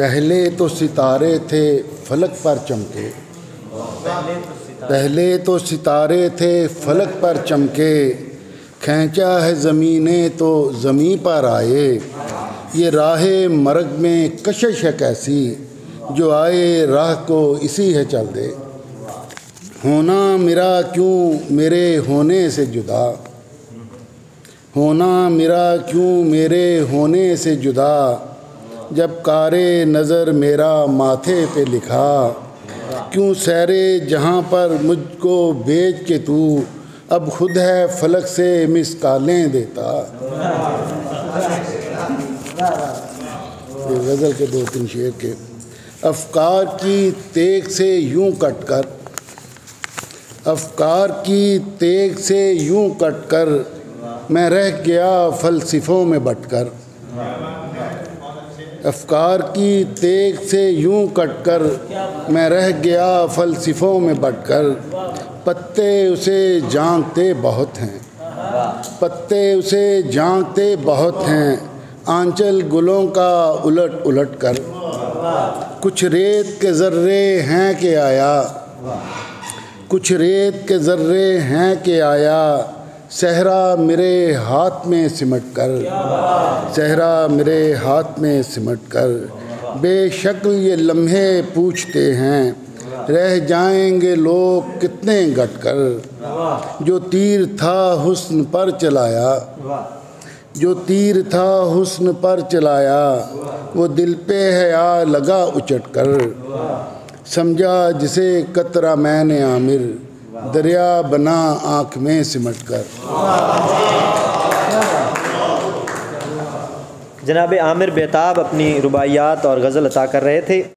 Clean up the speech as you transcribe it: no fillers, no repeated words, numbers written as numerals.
पहले तो सितारे थे फलक पर चमके, पहले तो सितारे थे फलक पर चमके, खींचा है ज़मीने तो ज़मीं पर आए। ये राहे मरग में कशिश है कैसी, जो आए राह को इसी है चल दे। होना मेरा क्यों मेरे होने से जुदा, होना मेरा क्यों मेरे होने से जुदा, जब कारे नज़र मेरा माथे पे लिखा। क्यों सैरे जहाँ पर मुझको भेज के तू, अब खुद है फलक से मिसकालें देता। ये गज़ल के 2-3 शेर के। अफ़कार की तेग से यूं कटकर, अफ़कार की तेग से यूं कटकर, मैं रह गया फ़लसफ़ों में बटकर। अफ़कार की तेग से यूं कटकर, मैं रह गया फ़लसफ़ों में बटकर। पत्ते उसे जानते बहुत हैं, पत्ते उसे जानते बहुत हैं, आंचल गुलों का उलट उलट कर। कुछ रेत के ज़र्रे हैं कि आया, कुछ रेत के ज़र्रे हैं कि आया, सहरा मेरे हाथ में सिमट कर, सहरा मेरे हाथ में सिमट कर। बेशक्ल ये लम्हे पूछते हैं, रह जाएंगे लोग कितने घट कर। जो तीर था हुस्न पर चलाया, जो तीर था हुस्न पर चलाया, वो दिल पे है आ लगा उचट कर। समझा जिसे कतरा मैंने आमिर, दरिया बना आँख में सिमट कर। जनाब आमिर बेताब अपनी रुबाइयात और गज़ल अता कर रहे थे।